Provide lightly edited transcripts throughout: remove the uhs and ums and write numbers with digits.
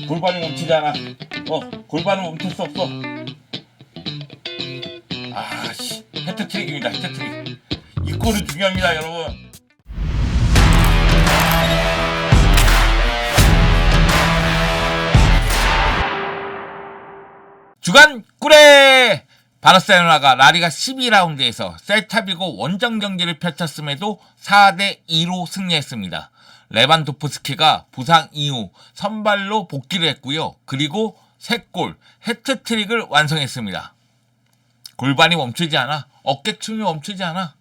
골반이 멈추지 않아. 골반은 멈출 수 없어. 아씨, 헤트트릭입니다. 헤트트릭. 이 골이 중요합니다, 여러분. 주간 꿀에 바르셀로나가 라리가 12라운드에서 셀타비고 원정 경기를 펼쳤음에도 4대2로 승리했습니다. 레반도프스키가 부상 이후 선발로 복귀를 했고요. 그리고 3골 해트트릭을 완성했습니다. 골반이 멈추지 않아. 어깨춤이 멈추지 않아.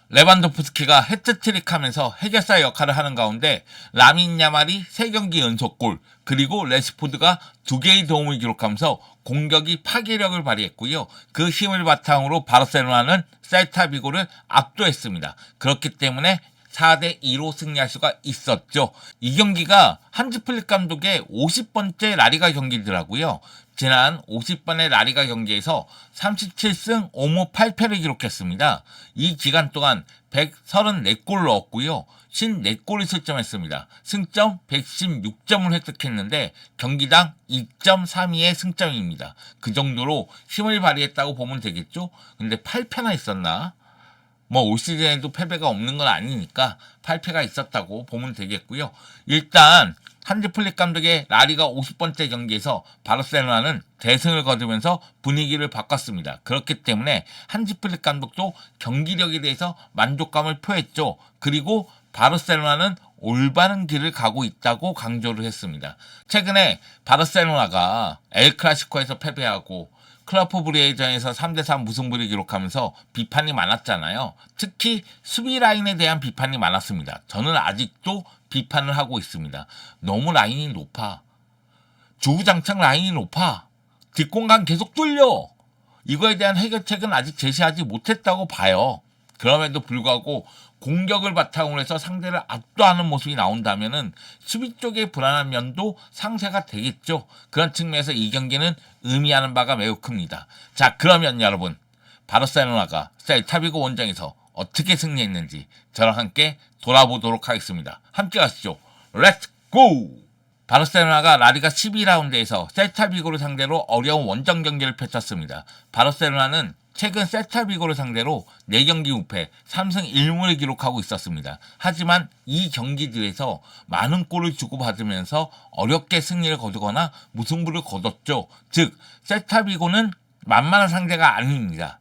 레반도프스키가 해트트릭하면서 해결사 역할을 하는 가운데 라민 야말이 3경기 연속골 그리고 레시포드가 2개의 도움을 기록하면서 공격이 파괴력을 발휘했고요. 그 힘을 바탕으로 바르셀로나는 셀타비고를 압도했습니다. 그렇기 때문에 4대2로 승리할 수가 있었죠. 이 경기가 한지 플릭 감독의 50번째 라리가 경기더라고요. 지난 50번의 라리가 경기에서 37승 5무 8패를 기록했습니다. 이 기간 동안 134골을 넣었고요. 54골을 실점했습니다. 승점 116점을 획득했는데 경기당 2.32의 승점입니다. 그 정도로 힘을 발휘했다고 보면 되겠죠? 근데 8패나 있었나? 올 시즌에도 패배가 없는 건 아니니까 8패가 있었다고 보면 되겠고요. 일단 한지 플릭 감독의 라리가 50번째 경기에서 바르셀로나는 대승을 거두면서 분위기를 바꿨습니다. 그렇기 때문에 한지 플릭 감독도 경기력에 대해서 만족감을 표했죠. 그리고 바르셀로나는 올바른 길을 가고 있다고 강조를 했습니다. 최근에 바르셀로나가 엘클라시코에서 패배하고 클러프 브리에전에서 3대3 무승부를 기록하면서 비판이 많았잖아요. 특히 수비 라인에 대한 비판이 많았습니다. 저는 아직도 비판을 하고 있습니다. 너무 라인이 높아. 주구장창 라인이 높아. 뒷공간 계속 뚫려. 이거에 대한 해결책은 아직 제시하지 못했다고 봐요. 그럼에도 불구하고 공격을 바탕으로 해서 상대를 압도하는 모습이 나온다면은 수비 쪽의 불안한 면도 상쇄가 되겠죠. 그런 측면에서 이 경기는 의미하는 바가 매우 큽니다. 자, 그러면 여러분, 바르셀로나가 셀타비고 원정에서 어떻게 승리했는지 저랑 함께 돌아보도록 하겠습니다. 함께 가시죠. 렛츠 고! 바르셀로나가 라리가 12라운드에서 셀타비고를 상대로 어려운 원정 경기를 펼쳤습니다. 바르셀로나는 최근 셀타비고를 상대로 4경기 무패 3승 1무를 기록하고 있었습니다. 하지만 이 경기들에서 많은 골을 주고받으면서 어렵게 승리를 거두거나 무승부를 거뒀죠. 즉 셀타비고는 만만한 상대가 아닙니다.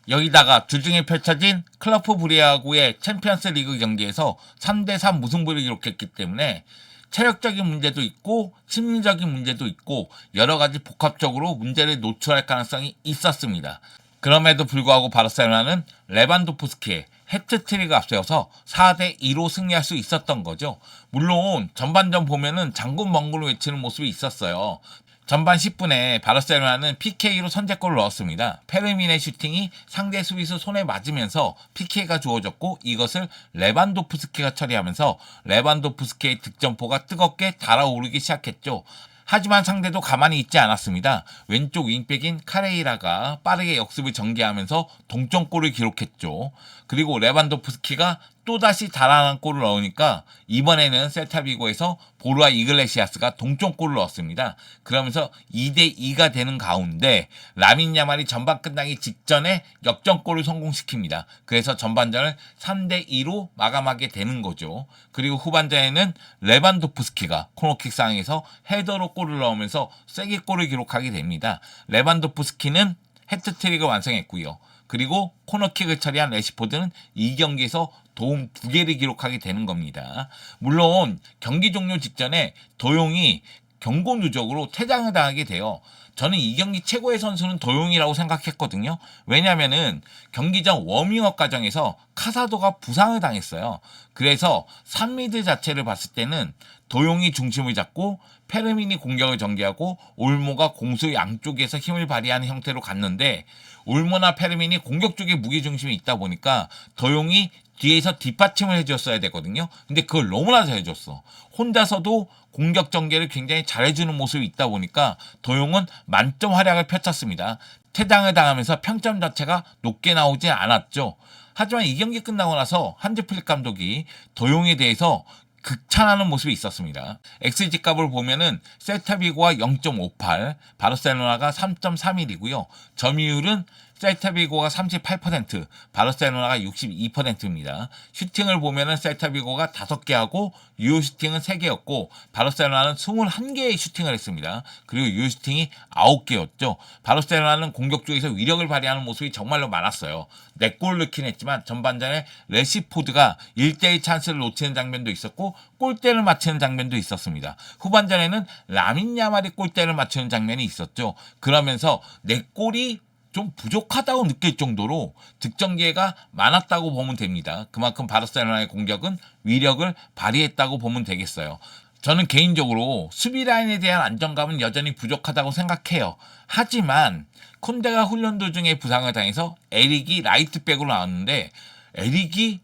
여기다가 주중에 펼쳐진 클러프 브리아고의 챔피언스 리그 경기에서 3대3 무승부를 기록했기 때문에 체력적인 문제도 있고 심리적인 문제도 있고 여러 가지 복합적으로 문제를 노출할 가능성이 있었습니다. 그럼에도 불구하고 바르셀로나는 레반도프스키의 해트트릭을 앞세워서 4대2로 승리할 수 있었던 거죠. 물론 전반전 보면은 장군멍군을 외치는 모습이 있었어요. 전반 10분에 바르셀로나는 PK로 선제골을 넣었습니다. 페르민의 슈팅이 상대 수비수 손에 맞으면서 PK가 주어졌고 이것을 레반도프스키가 처리하면서 레반도프스키의 득점포가 뜨겁게 달아오르기 시작했죠. 하지만 상대도 가만히 있지 않았습니다. 왼쪽 윙백인 카레이라가 빠르게 역습을 전개하면서 동점골을 기록했죠. 그리고 레반도프스키가 또다시 달아난 골을 넣으니까 이번에는 셀타비고에서 보루아 이글레시아스가 동점골을 넣었습니다. 그러면서 2대2가 되는 가운데 라민 야말이 전반 끝나기 직전에 역전골을 성공시킵니다. 그래서 전반전을 3대2로 마감하게 되는 거죠. 그리고 후반전에는 레반도프스키가 코너킥 상황에서 헤더로 골을 넣으면서 쐐기골을 기록하게 됩니다. 레반도프스키는 해트트릭을 완성했고요. 그리고 코너킥을 처리한 레시포드는 이 경기에서 도움 2개를 기록하게 되는 겁니다. 물론 경기 종료 직전에 도용이 경고 누적으로 퇴장을 당하게 돼요. 저는 이 경기 최고의 선수는 도용이라고 생각했거든요. 왜냐면은 경기 전 워밍업 과정에서 카사도가 부상을 당했어요. 그래서 3미드 자체를 봤을 때는 도용이 중심을 잡고 페르민이 공격을 전개하고 올모가 공수 양쪽에서 힘을 발휘하는 형태로 갔는데 올모나 페르민이 공격 쪽에 무게중심이 있다 보니까 도용이 뒤에서 뒷받침을 해줬어야 되거든요. 근데 그걸 너무나 잘해줬어. 혼자서도 공격 전개를 굉장히 잘해주는 모습이 있다 보니까 도용은 만점 활약을 펼쳤습니다. 퇴장을 당하면서 평점 자체가 높게 나오진 않았죠. 하지만 이 경기 끝나고 나서 한지 플릭 감독이 도용에 대해서 극찬하는 모습이 있었습니다. XG 값을 보면은 셀타비고가 0.58, 바르셀로나가 3.31이고요. 점유율은 셀타비고가 38%, 바르셀로나가 62%입니다. 슈팅을 보면은 셀타비고가 5개 하고 유효 슈팅은 3개였고 바르셀로나는 21개의 슈팅을 했습니다. 그리고 유효 슈팅이 9개였죠. 바르셀로나는 공격 쪽에서 위력을 발휘하는 모습이 정말로 많았어요. 4골 넣긴 했지만 전반전에 레시포드가 1대1 찬스를 놓치는 장면도 있었고 골대를 맞추는 장면도 있었습니다. 후반전에는 라민 야말이 골대를 맞추는 장면이 있었죠. 그러면서 4골이 좀 부족하다고 느낄 정도로 득점 기회가 많았다고 보면 됩니다. 그만큼 바르셀로나의 공격은 위력을 발휘했다고 보면 되겠어요. 저는 개인적으로 수비 라인에 대한 안정감은 여전히 부족하다고 생각해요. 하지만 쿤데가 훈련 도중에 부상을 당해서 에릭이 라이트백으로 나왔는데 에릭이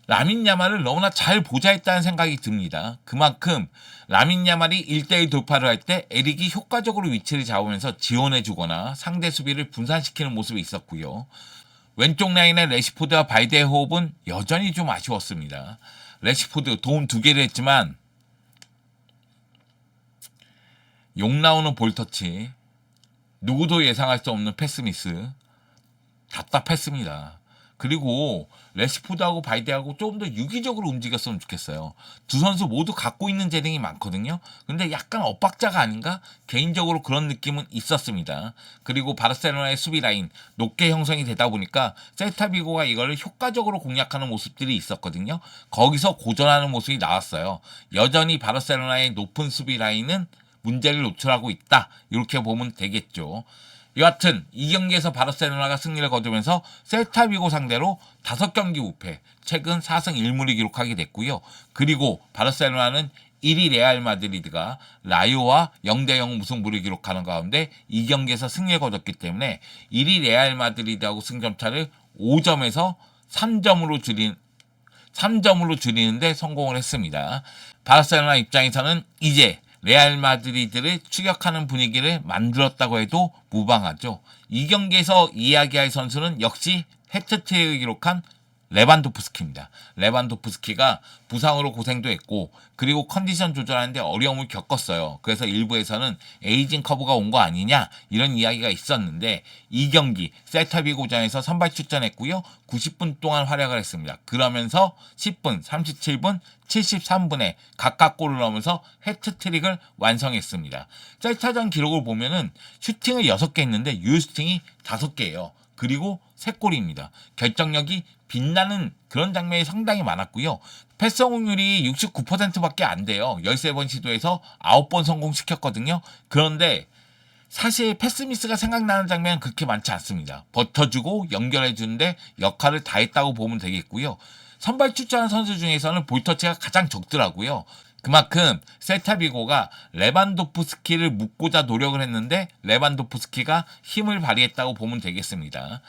라민 야말을 너무나 잘 보좌했다는 생각이 듭니다. 그만큼 라민 야말이 1대1 돌파를 할 때 에릭이 효과적으로 위치를 잡으면서 지원해주거나 상대 수비를 분산시키는 모습이 있었고요. 왼쪽 라인의 레시포드와 발데의 호흡은 여전히 좀 아쉬웠습니다. 레시포드 도움 2개를 했지만 욕 나오는 볼터치, 누구도 예상할 수 없는 패스미스, 답답했습니다. 그리고 레시포드하고 바이데하고 조금 더 유기적으로 움직였으면 좋겠어요. 두 선수 모두 갖고 있는 재능이 많거든요. 근데 약간 엇박자가 아닌가? 개인적으로 그런 느낌은 있었습니다. 그리고 바르셀로나의 수비 라인 높게 형성이 되다 보니까 셀타비고가 이걸 효과적으로 공략하는 모습들이 있었거든요. 거기서 고전하는 모습이 나왔어요. 여전히 바르셀로나의 높은 수비 라인은 문제를 노출하고 있다. 이렇게 보면 되겠죠. 여하튼 이 경기에서 바르셀로나가 승리를 거두면서 셀타비고 상대로 5경기 우패, 최근 4승 1무를 기록하게 됐고요. 그리고 바르셀로나는 1위 레알 마드리드가 라요와 0대0 무승부를 기록하는 가운데 이 경기에서 승리를 거뒀기 때문에 1위 레알 마드리드하고 승점차를 5점에서 3점으로 줄이는데 성공을 했습니다. 바르셀로나 입장에서는 이제 레알 마드리드를 추격하는 분위기를 만들었다고 해도 무방하죠. 이 경기에서 이야기할 선수는 역시 해트트릭을 기록한 레반도프스키입니다. 레반도프스키가 부상으로 고생도 했고 그리고 컨디션 조절하는데 어려움을 겪었어요. 그래서 일부에서는 에이징 커브가 온 거 아니냐 이런 이야기가 있었는데 이 경기 셀타비고전에서 선발 출전했고요. 90분 동안 활약을 했습니다. 그러면서 10분, 37분, 73분에 각각 골을 넣으면서 해트트릭을 완성했습니다. 셀타전 기록을 보면은 슈팅을 6개 했는데 유효슈팅이 5개예요. 그리고 3골입니다. 결정력이 빛나는 그런 장면이 상당히 많았고요. 패스 성공률이 69%밖에 안 돼요. 13번 시도해서 9번 성공시켰거든요. 그런데 사실 패스미스가 생각나는 장면은 그렇게 많지 않습니다. 버텨주고 연결해주는데 역할을 다 했다고 보면 되겠고요. 선발 출전한 선수 중에서는 볼터치가 가장 적더라고요. 그만큼 셀타비고가 레반도프스키를 묶고자 노력을 했는데 레반도프스키가 힘을 발휘했다고 보면 되겠습니다.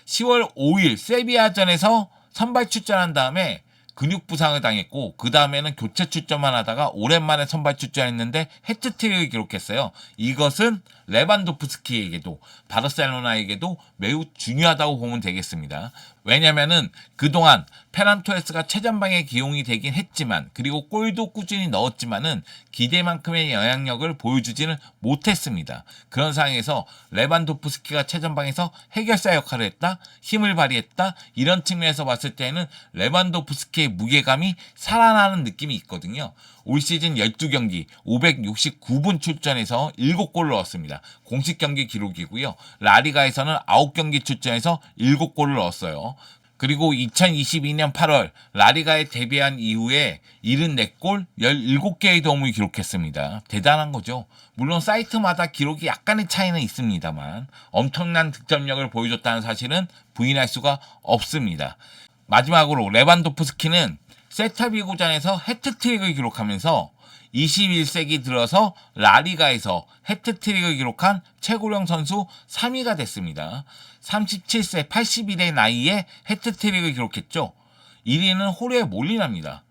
10월 5일 세비야전에서 선발 출전한 다음에 근육 부상을 당했고 그 다음에는 교체 출전만 하다가 오랜만에 선발 출전했는데 해트트릭을 기록했어요. 이것은 레반도프스키에게도 바르셀로나에게도 매우 중요하다고 보면 되겠습니다. 왜냐면은 그동안 페란 토레스가 최전방에 기용이 되긴 했지만 그리고 골도 꾸준히 넣었지만은 기대만큼의 영향력을 보여주지는 못했습니다. 그런 상황에서 레반도프스키가 최전방에서 해결사 역할을 했다, 힘을 발휘했다 이런 측면에서 봤을 때는 레반도프스키의 무게감이 살아나는 느낌이 있거든요. 올 시즌 12경기 569분 출전해서 7골 넣었습니다. 공식 경기 기록이고요. 라리가에서는 9경기 출전해서 7골을 넣었어요. 그리고 2022년 8월 라리가에 데뷔한 이후에 74골 17개의 도움을 기록했습니다. 대단한 거죠. 물론 사이트마다 기록이 약간의 차이는 있습니다만 엄청난 득점력을 보여줬다는 사실은 부인할 수가 없습니다. 마지막으로 레반도프스키는 셀타비고전에서 해트트릭을 기록하면서 21세기 들어서 라리가에서 해트트릭을 기록한 최고령 선수 3위가 됐습니다. 37세 81의 나이에 해트트릭을 기록했죠. 1위는 호르헤 몰리나입니다.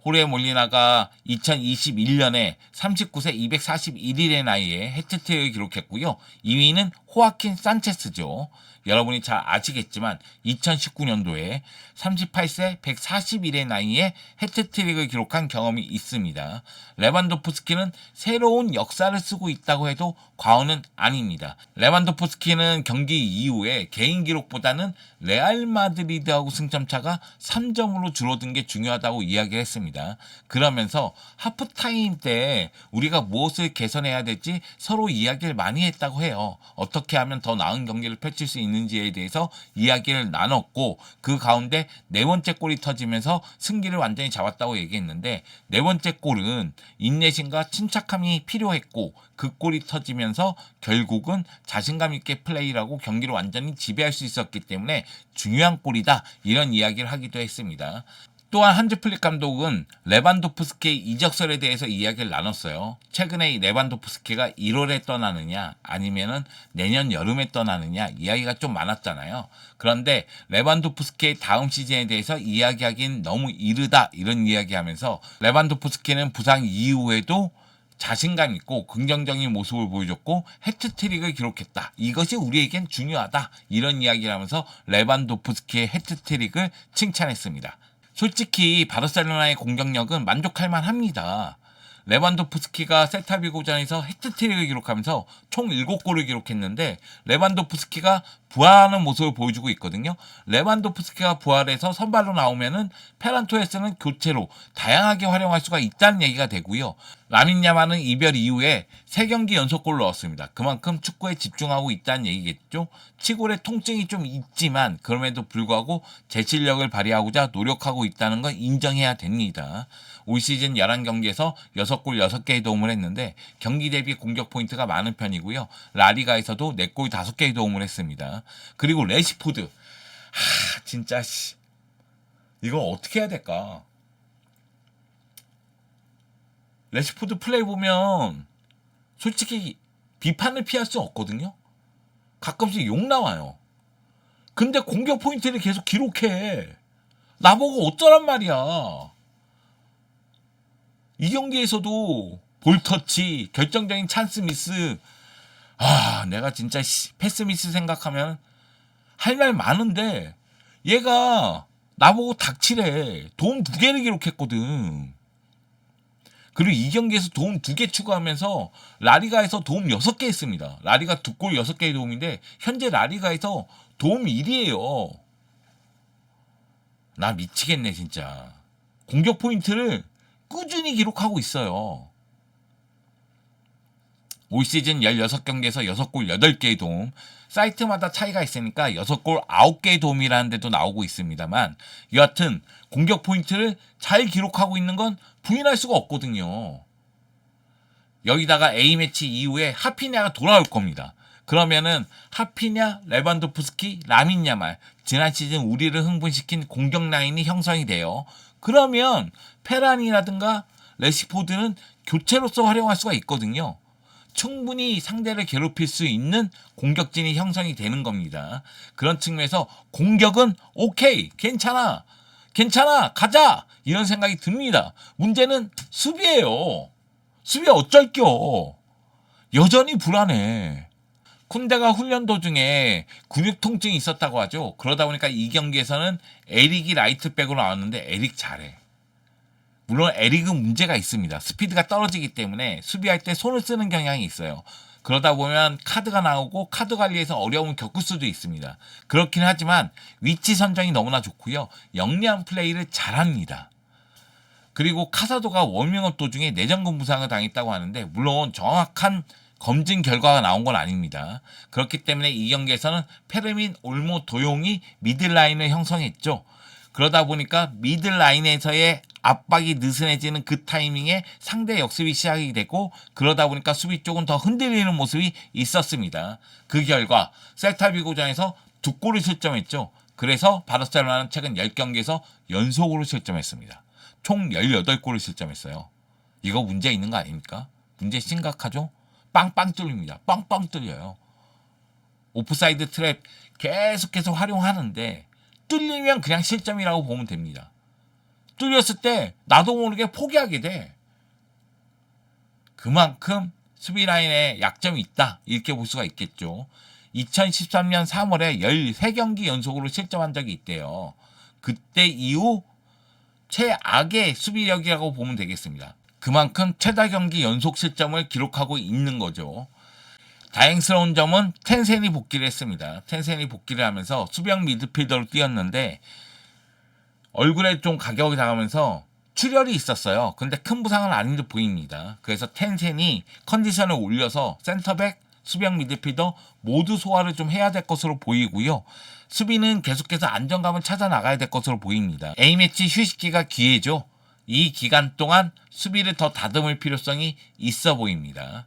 호르헤 몰리나가 2021년에 39세 241일의 나이에 해트트릭을 기록했고요. 2위는 호아킨 산체스죠. 여러분이 잘 아시겠지만 2019년도에 38세 141의 나이에 해트트릭을 기록한 경험이 있습니다. 레반도프스키는 새로운 역사를 쓰고 있다고 해도 과언은 아닙니다. 레반도프스키는 경기 이후에 개인 기록보다는 레알 마드리드하고 승점차가 3점으로 줄어든 게 중요하다고 이야기했습니다. 그러면서 하프타임 때 우리가 무엇을 개선해야 될지 서로 이야기를 많이 했다고 해요. 어떻게 하면 더 나은 경기를 펼칠 수 있는지에 대해서 이야기를 나눴고, 그 가운데 네 번째 골이 터지면서 승기를 완전히 잡았다고 얘기했는데, 네 번째 골은 인내심과 침착함이 필요했고, 그 골이 터지면서 결국은 자신감 있게 플레이라고 경기를 완전히 지배할 수 있었기 때문에 중요한 골이다, 이런 이야기를 하기도 했습니다. 또한 한즈 플릭 감독은 레반도프스키의 이적설에 대해서 이야기를 나눴어요. 최근에 레반도프스키가 1월에 떠나느냐 아니면은 내년 여름에 떠나느냐 이야기가 좀 많았잖아요. 그런데 레반도프스키의 다음 시즌에 대해서 이야기하기는 너무 이르다, 이런 이야기하면서 레반도프스키는 부상 이후에도 자신감 있고 긍정적인 모습을 보여줬고 해트트릭을 기록했다, 이것이 우리에겐 중요하다, 이런 이야기를 하면서 레반도프스키의 해트트릭을 칭찬했습니다. 솔직히 바르셀로나의 공격력은 만족할 만합니다. 레반도프스키가 셀타비고전에서 해트트릭을 기록하면서 총 7골을 기록했는데, 레반도프스키가 부활하는 모습을 보여주고 있거든요. 레반도프스키가 부활해서 선발로 나오면은 페란 토레스는 교체로 다양하게 활용할 수가 있다는 얘기가 되고요. 라민 야말은 이별 이후에 3경기 연속골을 넣었습니다. 그만큼 축구에 집중하고 있다는 얘기겠죠. 치골의 통증이 좀 있지만 그럼에도 불구하고 제 실력을 발휘하고자 노력하고 있다는 건 인정해야 됩니다. 올 시즌 11경기에서 6골 6개의 도움을 했는데 경기 대비 공격 포인트가 많은 편이고요. 라리가에서도 4골 5개의 도움을 했습니다. 그리고 레시포드, 진짜 이거 어떻게 해야 될까? 레시포드 플레이 보면 솔직히 비판을 피할 수 없거든요. 가끔씩 욕 나와요. 근데 공격 포인트를 계속 기록해. 나보고 어쩌란 말이야. 이 경기에서도 볼터치, 결정적인 찬스 미스. 내가 진짜 패스 미스 생각하면 할 말 많은데 얘가 나보고 닥치래. 도움 2개를 기록했거든. 그리고 이 경기에서 도움 2개 추가하면서 라리가에서 도움 6개 했습니다. 라리가 2골 6개의 도움인데 현재 라리가에서 도움 1위에요. 나 미치겠네 진짜. 공격 포인트를 꾸준히 기록하고 있어요. 올 시즌 16경기에서 6골 8개의 도움, 사이트마다 차이가 있으니까 6골 9개의 도움이라는 데도 나오고 있습니다만, 여하튼 공격 포인트를 잘 기록하고 있는 건 부인할 수가 없거든요. 여기다가 A매치 이후에 하피냐가 돌아올 겁니다. 그러면은 하피냐, 레반도프스키, 라민 야말, 지난 시즌 우리를 흥분시킨 공격 라인이 형성이 돼요. 그러면 페란이라든가 레시포드는 교체로서 활용할 수가 있거든요. 충분히 상대를 괴롭힐 수 있는 공격진이 형성이 되는 겁니다. 그런 측면에서 공격은 오케이, 괜찮아, 가자, 이런 생각이 듭니다. 문제는 수비예요. 수비 어쩔겨. 여전히 불안해. 쿤데가 훈련 도중에 근육 통증이 있었다고 하죠. 그러다 보니까 이 경기에서는 에릭이 라이트백으로 나왔는데 에릭 잘해. 물론 에릭은 문제가 있습니다. 스피드가 떨어지기 때문에 수비할 때 손을 쓰는 경향이 있어요. 그러다 보면 카드가 나오고 카드 관리에서 어려움을 겪을 수도 있습니다. 그렇긴 하지만 위치 선정이 너무나 좋고요. 영리한 플레이를 잘합니다. 그리고 카사도가 워밍업 도중에 내전근 부상을 당했다고 하는데, 물론 정확한 검진 결과가 나온 건 아닙니다. 그렇기 때문에 이 경기에서는 페르민, 올모, 도용이 미들라인을 형성했죠. 그러다 보니까 미들라인에서의 압박이 느슨해지는 그 타이밍에 상대 역습이 시작이 되고, 그러다 보니까 수비 쪽은 더 흔들리는 모습이 있었습니다. 그 결과 셀타비고전에서 2골을 실점했죠. 그래서 바르셀로나는 최근 10경기에서 연속으로 실점했습니다. 총 18골을 실점했어요. 이거 문제 있는 거 아닙니까? 문제 심각하죠? 빵빵 뚫립니다. 빵빵 뚫려요. 오프사이드 트랩 계속해서 활용하는데 뚫리면 그냥 실점이라고 보면 됩니다. 뚫렸을 때 나도 모르게 포기하게 돼. 그만큼 수비 라인에 약점이 있다, 이렇게 볼 수가 있겠죠. 2013년 3월에 13경기 연속으로 실점한 적이 있대요. 그때 이후 최악의 수비력이라고 보면 되겠습니다. 그만큼 최다 경기 연속 실점을 기록하고 있는 거죠. 다행스러운 점은 텐센이 복귀를 했습니다. 텐센이 복귀를 하면서 수비형 미드필더로 뛰었는데 얼굴에 좀 가격이 당하면서 출혈이 있었어요. 근데 큰 부상은 아닌 듯 보입니다. 그래서 텐센이 컨디션을 올려서 센터백, 수비형 미드필더 모두 소화를 좀 해야 될 것으로 보이고요. 수비는 계속해서 안정감을 찾아 나가야 될 것으로 보입니다. A매치 휴식기가 기회죠. 이 기간 동안 수비를 더 다듬을 필요성이 있어 보입니다.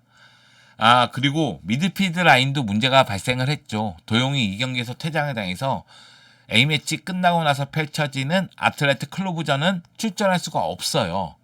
그리고 미드필드 라인도 문제가 발생을 했죠. 도용이 이 경기에서 퇴장을 당해서 A매치 끝나고 나서 펼쳐지는 아틀레틱 클로브전은 출전할 수가 없어요.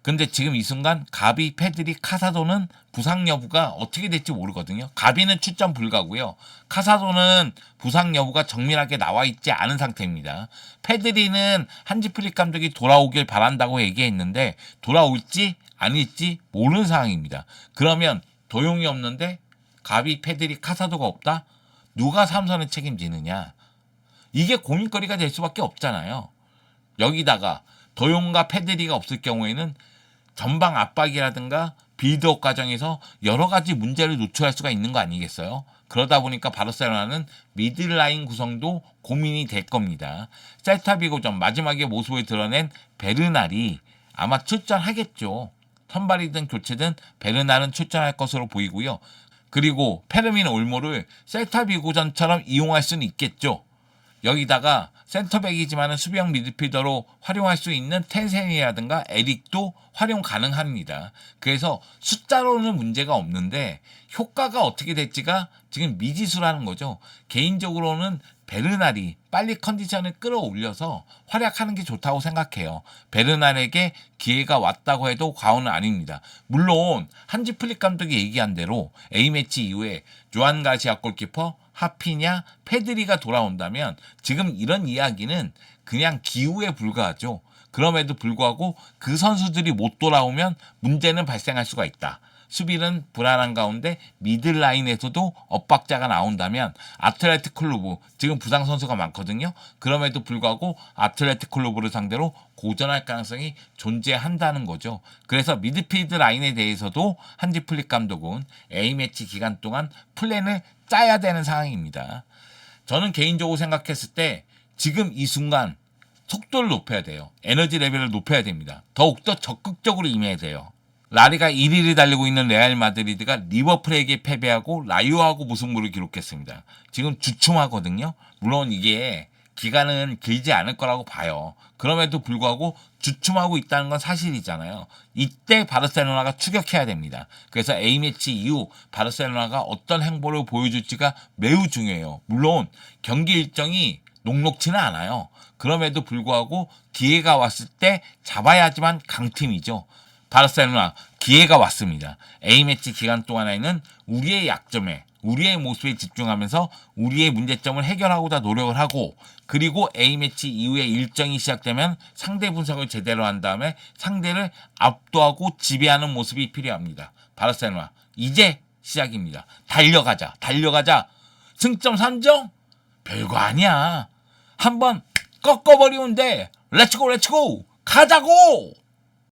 근데 지금 이 순간 가비, 페드리, 카사도는 부상 여부가 어떻게 될지 모르거든요. 가비는 출전 불가고요. 카사도는 부상 여부가 정밀하게 나와 있지 않은 상태입니다. 페드리는 한지 플릭 감독이 돌아오길 바란다고 얘기했는데 돌아올지 아닐지 모르는 상황입니다. 그러면 도용이 없는데 가비, 페드리, 카사도가 없다? 누가 삼선을 책임지느냐? 이게 고민거리가 될 수밖에 없잖아요. 여기다가 도용과 페드리가 없을 경우에는 전방 압박이라든가 빌드업 과정에서 여러 가지 문제를 노출할 수가 있는 거 아니겠어요? 그러다 보니까 바르셀로나는 미들라인 구성도 고민이 될 겁니다. 셀타비고전 마지막에 모습을 드러낸 베르날이 아마 출전하겠죠. 선발이든 교체든 베르날은 출전할 것으로 보이고요. 그리고 페르민 올모를 셀타비고전처럼 이용할 수는 있겠죠. 여기다가 센터백이지만 수비형 미드필더로 활용할 수 있는 텐센이라든가 에릭도 활용 가능합니다. 그래서 숫자로는 문제가 없는데 효과가 어떻게 될지가 지금 미지수라는 거죠. 개인적으로는 베르날이 빨리 컨디션을 끌어올려서 활약하는 게 좋다고 생각해요. 베르날에게 기회가 왔다고 해도 과언은 아닙니다. 물론 한지 플릭 감독이 얘기한 대로 A매치 이후에 조한 가시아 골키퍼, 하피냐, 페드리가 돌아온다면 지금 이런 이야기는 그냥 기우에 불과하죠. 그럼에도 불구하고 그 선수들이 못 돌아오면 문제는 발생할 수가 있다. 수비는 불안한 가운데 미들라인에서도 엇박자가 나온다면 아틀레틱 클루브, 지금 부상 선수가 많거든요. 그럼에도 불구하고 아틀레틱 클루브를 상대로 고전할 가능성이 존재한다는 거죠. 그래서 미드필드 라인에 대해서도 한지 플릭 감독은 A매치 기간 동안 플랜을 짜야 되는 상황입니다. 저는 개인적으로 생각했을 때 지금 이 순간 속도를 높여야 돼요. 에너지 레벨을 높여야 됩니다. 더욱더 적극적으로 임해야 돼요. 라리가 1위를 달리고 있는 레알 마드리드가 리버풀에게 패배하고 라이오하고 무승부를 기록했습니다. 지금 주춤하거든요. 물론 이게 기간은 길지 않을 거라고 봐요. 그럼에도 불구하고 주춤하고 있다는 건 사실이잖아요. 이때 바르셀로나가 추격해야 됩니다. 그래서 A매치 이후 바르셀로나가 어떤 행보를 보여줄지가 매우 중요해요. 물론 경기 일정이 녹록지는 않아요. 그럼에도 불구하고 기회가 왔을 때 잡아야지만 강팀이죠. 바르셀로나 기회가 왔습니다. A매치 기간 동안에는 우리의 약점에, 우리의 모습에 집중하면서 우리의 문제점을 해결하고자 노력을 하고, 그리고 A매치 이후에 일정이 시작되면 상대 분석을 제대로 한 다음에 상대를 압도하고 지배하는 모습이 필요합니다. 바르셀로나 이제 시작입니다. 달려가자. 승점 3점? 별거 아니야. 한번 꺾어버리면 돼. 렛츠고 가자고.